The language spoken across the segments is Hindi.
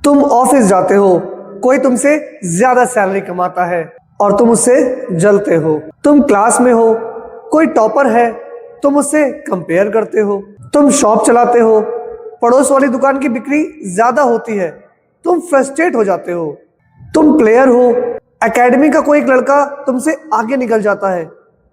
तुम ऑफिस जाते हो, कोई तुमसे ज्यादा सैलरी कमाता है और तुम उससे जलते हो। तुम क्लास में हो, कोई टॉपर है, तुम उससे कंपेयर करते हो। तुम शॉप चलाते हो, पड़ोस वाली दुकान की बिक्री ज्यादा होती है, तुम फ्रस्ट्रेट हो जाते हो। तुम प्लेयर हो, एकेडमी का कोई एक लड़का तुमसे आगे निकल जाता है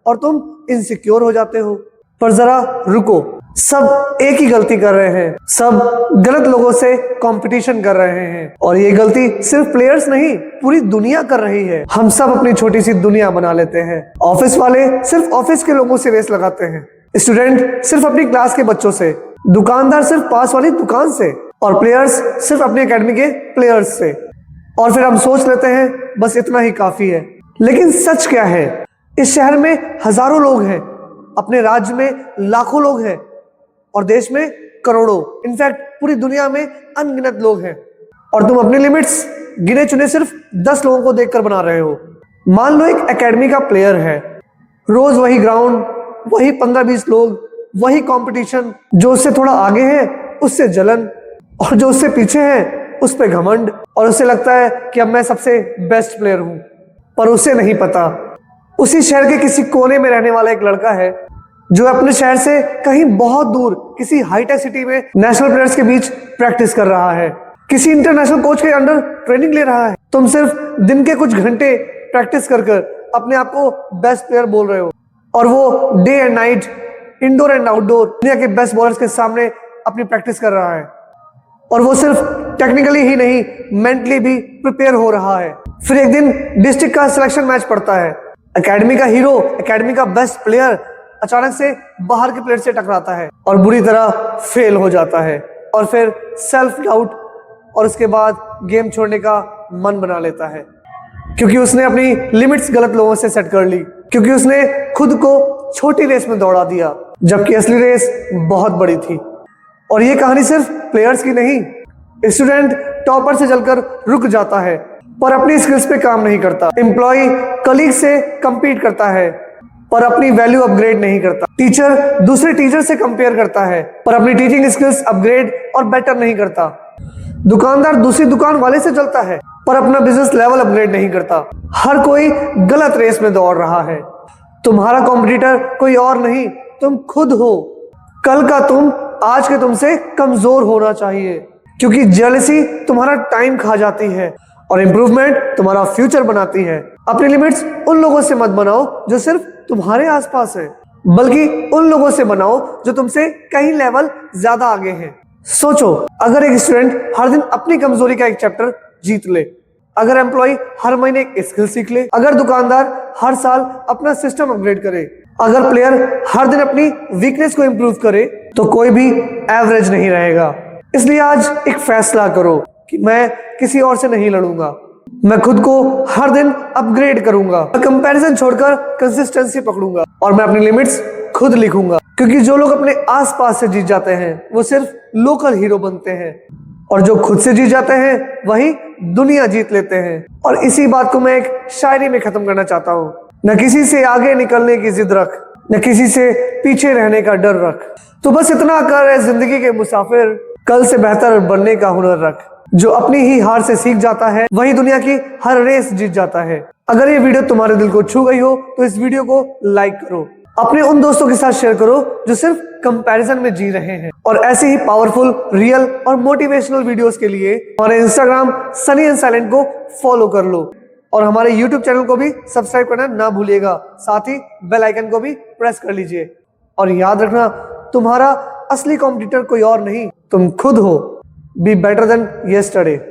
और तुम इनसिक्योर हो जाते हो। पर जरा रुको, सब एक ही गलती कर रहे हैं, सब गलत लोगों से कंपटीशन कर रहे हैं और ये गलती सिर्फ प्लेयर्स नहीं, पूरी दुनिया कर रही है। हम सब अपनी छोटी सी दुनिया बना लेते हैं। ऑफिस वाले सिर्फ ऑफिस के लोगों से रेस लगाते हैं, स्टूडेंट सिर्फ अपनी क्लास के बच्चों से, दुकानदार सिर्फ पास वाली दुकान से और प्लेयर्स सिर्फ अपनी एकेडमी के प्लेयर्स से। और फिर हम सोच लेते हैं बस इतना ही काफी है। लेकिन सच क्या है? इस शहर में हजारों लोग हैं, अपने राज्य में लाखों लोग हैं और देश में करोड़ों, इनफैक्ट पूरी दुनिया में अनगिनत लोग हैं। और तुम अपनी लिमिट्स गिने चुने सिर्फ 10 लोगों को देखकर बना रहे हो। मान लो एक एकेडमी का प्लेयर है, रोज वही ग्राउंड, वही 15-20 लोग, वही कंपटीशन। जो उससे थोड़ा आगे है उससे जलन, और जो उससे पीछे है उस पे घमंड, और उसे लगता है कि अब मैं सबसे बेस्ट प्लेयर हूं। पर उसे नहीं पता, उसी शहर के किसी कोने में रहने वाला एक लड़का है जो अपने शहर से कहीं बहुत दूर किसी हाईटेक सिटी में नेशनल प्लेयर्स के बीच प्रैक्टिस कर रहा है, किसी इंटरनेशनल कोच के अंडर ट्रेनिंग ले रहा है। तुम सिर्फ दिन के कुछ घंटे प्रैक्टिस कर अपने आप को बेस्ट प्लेयर बोल रहे हो, और वो day and night, indoor and outdoor दुनिया के बेस्ट बॉलर्स के सामने अपनी प्रैक्टिस कर रहा है। और वो सिर्फ टेक्निकली ही नहीं, मेंटली भी प्रिपेयर हो रहा है। फिर एक दिन डिस्ट्रिक्ट का सिलेक्शन मैच पड़ता है, एकेडमी का हीरो, एकेडमी का बेस्ट प्लेयर अचानक से बाहर के प्लेयर से टकराता है और बुरी तरह फेल हो जाता है। और फिर सेल्फ डाउट, और उसके बाद गेम छोड़ने का मन बना लेता है, क्योंकि उसने अपनी लिमिट्स गलत लोगों से सेट कर ली, क्योंकि उसने खुद को छोटी रेस में दौड़ा दिया, जबकि असली रेस बहुत बड़ी थी। और ये कहानी सिर्फ प्लेयर्स की नहीं, स्टूडेंट टॉपर से जलकर रुक जाता है पर अपनी स्किल्स पे काम नहीं करता, एम्प्लॉय कलीग से कंपीट करता है पर अपनी वैल्यू अपग्रेड नहीं करता, टीचर दूसरे टीचर से कंपेयर करता है पर अपनी टीचिंग स्किल्स अपग्रेड और बेटर नहीं करता, दुकानदार दूसरी दुकान वाले से चलता है पर अपना बिजनेस लेवल अपग्रेड नहीं करता। हर कोई गलत रेस में दौड़ रहा है। तुम्हारा कॉम्पिटिटर कोई और नहीं, तुम खुद हो। कल का तुम आज के तुमसे कमजोर होना चाहिए, क्योंकि जेलसी तुम्हारा टाइम खा जाती है और इंप्रूवमेंट तुम्हारा फ्यूचर बनाती है। अपनी लिमिट्स उन लोगों से मत बनाओ जो सिर्फ तुम्हारे आसपास है, बल्कि उन लोगों से बनाओ जो तुमसे कई लेवल ज्यादा आगे हैं। सोचो, अगर एक स्टूडेंट हर दिन अपनी कमजोरी का एक चैप्टर जीत ले, अगर एम्प्लॉय हर महीने एक स्किल सीख ले, अगर दुकानदार हर साल अपना सिस्टम अपग्रेड करे, अगर प्लेयर हर दिन अपनी वीकनेस को इंप्रूव करे, तो कोई भी एवरेज नहीं रहेगा। इसलिए आज एक फैसला करो कि मैं किसी और से नहीं लड़ूंगा, मैं खुद को हर दिन अपग्रेड करूंगा, मैं कंपैरिजन छोड़कर कंसिस्टेंसी पकड़ूंगा और मैं अपनी लिमिट्स खुद लिखूंगा। क्योंकि जो लोग अपने आसपास से जीत जाते हैं वो सिर्फ लोकल हीरो बनते हैं, और जो खुद से जीत जाते हैं वही दुनिया जीत लेते हैं। और इसी बात को मैं एक शायरी में खत्म करना चाहता हूँ। न किसी से आगे निकलने की जिद रख, न किसी से पीछे रहने का डर रख, तो बस इतना कर है जिंदगी के मुसाफिर, कल से बेहतर बनने का हुनर रख। जो अपनी ही हार से सीख जाता है वही दुनिया की हर रेस जीत जाता है। अगर ये वीडियो तुम्हारे दिल को छू गई हो तो इस वीडियो को लाइक करो, अपने उन दोस्तों के साथ शेयर करो जो सिर्फ कंपैरिजन में जी रहे हैं। और ऐसे ही पावरफुल, रियल और मोटिवेशनल वीडियोस के लिए हमारे इंस्टाग्राम सनी एंड साइलेंट को फॉलो कर लो और हमारे यूट्यूब चैनल को भी सब्सक्राइब करना ना भूलिएगा। साथ ही बेल आइकन को भी प्रेस कर लीजिए। और याद रखना, तुम्हारा असली कॉम्पिटिटर कोई और नहीं, तुम खुद हो। Be better than yesterday.